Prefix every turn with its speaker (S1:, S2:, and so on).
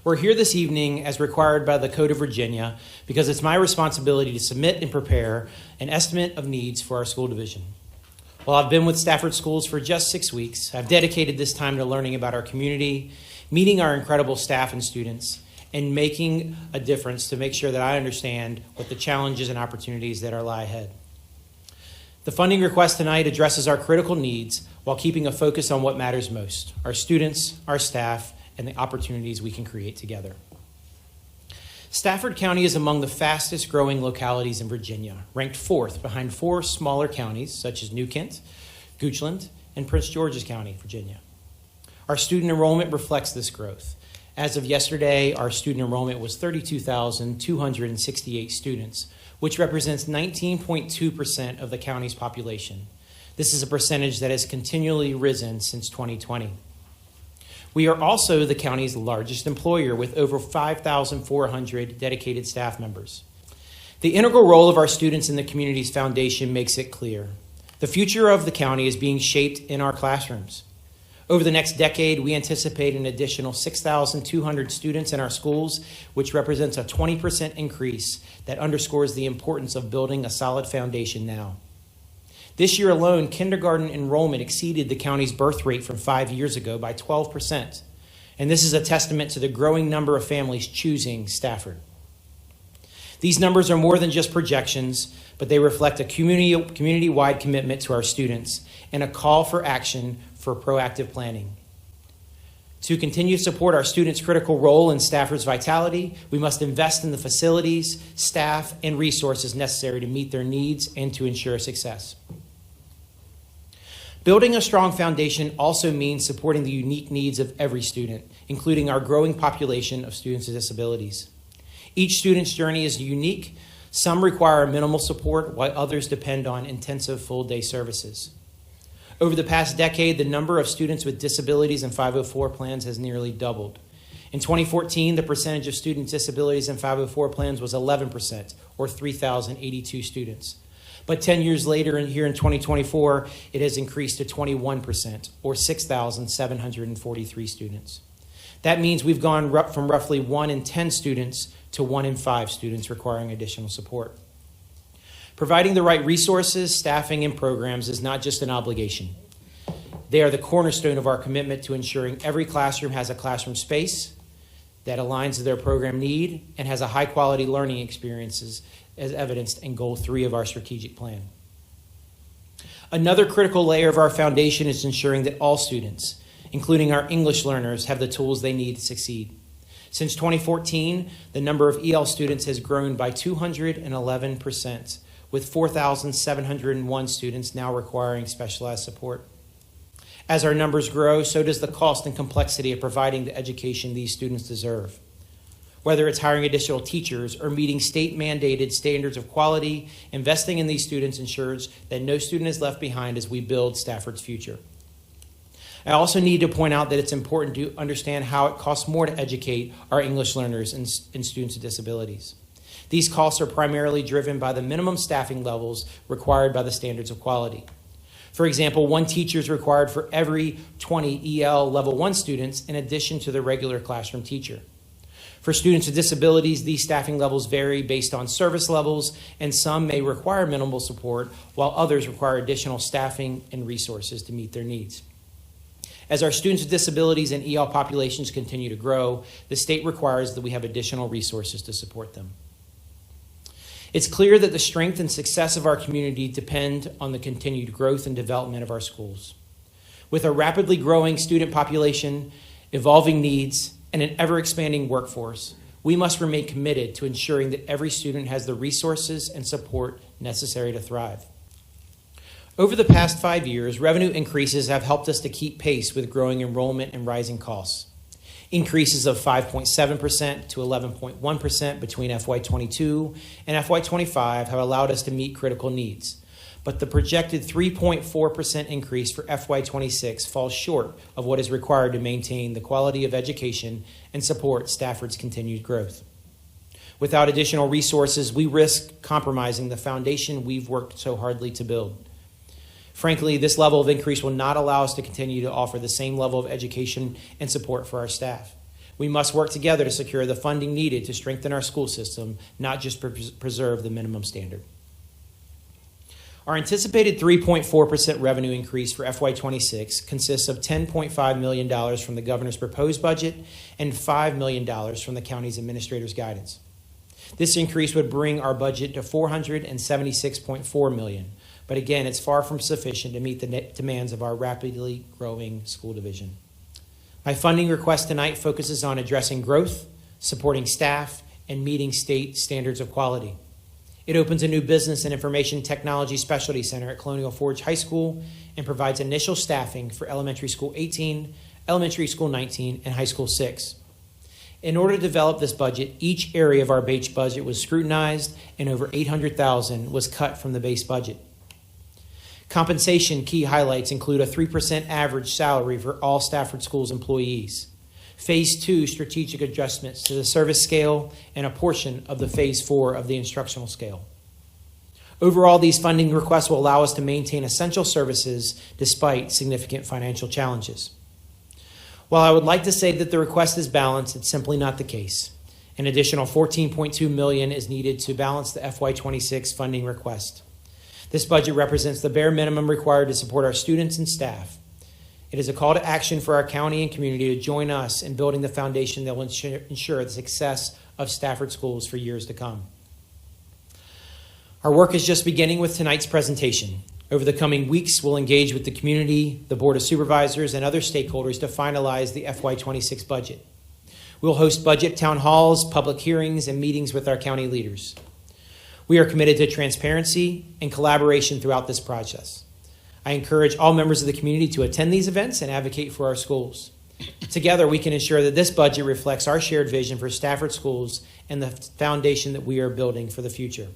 S1: We're here this evening as required by the Code of Virginia because it's my responsibility to submit and prepare an estimate of needs for our school division. While I've been with Stafford Schools for just 6 weeks, I've dedicated this time to learning about our community, meeting our incredible staff and students, and making a difference to make sure that I understand what the challenges and opportunities that lie ahead. The funding request tonight addresses our critical needs while keeping a focus on what matters most, our students, our staff, and the opportunities we can create together. Stafford County is among the fastest growing localities in Virginia, ranked 4th behind 4 smaller counties such as New Kent, Goochland, and Prince George's County, Virginia. Our student enrollment reflects this growth. As of yesterday, our student enrollment was 32,268 students, which represents 19.2% of the county's population. This is a percentage that has continually risen since 2020. We are also the county's largest employer with over 5,400 dedicated staff members. The integral role of our students in the community's foundation makes it clear. The future of the county is being shaped in our classrooms. Over the next decade, we anticipate an additional 6,200 students in our schools, which represents a 20% increase that underscores the importance of building a solid foundation now. This year alone, kindergarten enrollment exceeded the county's birth rate from 5 years ago by 12%, and this is a testament to the growing number of families choosing Stafford. These numbers are more than just projections, but they reflect a community-wide commitment to our students and a call for action for proactive planning. To continue to support our students' critical role in Stafford's vitality, we must invest in the facilities, staff, and resources necessary to meet their needs and to ensure success. Building a strong foundation also means supporting the unique needs of every student, including our growing population of students with disabilities. Each student's journey is unique. Some require minimal support, while others depend on intensive full-day services. Over the past decade, the number of students with disabilities in 504 plans has nearly doubled. In 2014, the percentage of student disabilities in 504 plans was 11%, or 3,082 students. But 10 years later, here in 2024, it has increased to 21%, or 6,743 students. That means we've gone from roughly 1 in 10 students to 1 in 5 students requiring additional support. Providing the right resources, staffing, and programs is not just an obligation. They are the cornerstone of our commitment to ensuring every classroom has a classroom space that aligns to their program need and has a high-quality learning experiences as evidenced in Goal 3 of our strategic plan. Another critical layer of our foundation is ensuring that all students, including our English learners, have the tools they need to succeed. Since 2014, the number of EL students has grown by 211%, with 4,701 students now requiring specialized support. As our numbers grow, so does the cost and complexity of providing the education these students deserve. Whether it's hiring additional teachers or meeting state-mandated standards of quality, investing in these students ensures that no student is left behind as we build Stafford's future. I also need to point out that it's important to understand how it costs more to educate our English learners and students with disabilities. These costs are primarily driven by the minimum staffing levels required by the standards of quality. For example, 1 teacher is required for every 20 EL Level 1 students in addition to the regular classroom teacher. For students with disabilities, these staffing levels vary based on service levels, and some may require minimal support, while others require additional staffing and resources to meet their needs. As our students with disabilities and EL populations continue to grow, the state requires that we have additional resources to support them. It's clear that the strength and success of our community depend on the continued growth and development of our schools. With a rapidly growing student population, evolving needs, and an ever-expanding workforce, we must remain committed to ensuring that every student has the resources and support necessary to thrive. Over the past 5 years, revenue increases have helped us to keep pace with growing enrollment and rising costs. Increases of 5.7% to 11.1% between FY22 and FY25 have allowed us to meet critical needs. But the projected 3.4% increase for FY26 falls short of what is required to maintain the quality of education and support Stafford's continued growth. Without additional resources, we risk compromising the foundation we've worked so hardly to build. Frankly, this level of increase will not allow us to continue to offer the same level of education and support for our staff. We must work together to secure the funding needed to strengthen our school system, not just preserve the minimum standard. Our anticipated 3.4% revenue increase for FY26 consists of $10.5 million from the governor's proposed budget and $5 million from the county's administrator's guidance. This increase would bring our budget to $476.4 million, but again, it's far from sufficient to meet the demands of our rapidly growing school division. My funding request tonight focuses on addressing growth, supporting staff, and meeting state standards of quality. It opens a new business and information technology specialty center at Colonial Forge High School and provides initial staffing for elementary school 18, elementary school 19, and high school 6. In order to develop this budget, each area of our base budget was scrutinized and over $800,000 was cut from the base budget. Compensation key highlights include a 3% average salary for all Stafford Schools employees, Phase 2 strategic adjustments to the service scale, and a portion of the Phase 4 of the instructional scale. Overall, these funding requests will allow us to maintain essential services despite significant financial challenges. While I would like to say that the request is balanced, it's simply not the case. An additional $14.2 million is needed to balance the FY26 funding request. This budget represents the bare minimum required to support our students and staff. It is a call to action for our county and community to join us in building the foundation that will ensure the success of Stafford Schools for years to come. Our work is just beginning with tonight's presentation. Over the coming weeks, we'll engage with the community, the Board of Supervisors, and other stakeholders to finalize the FY26 budget. We'll host budget town halls, public hearings, and meetings with our county leaders. We are committed to transparency and collaboration throughout this process. I encourage all members of the community to attend these events and advocate for our schools. Together, we can ensure that this budget reflects our shared vision for Stafford Schools and the foundation that we are building for the future.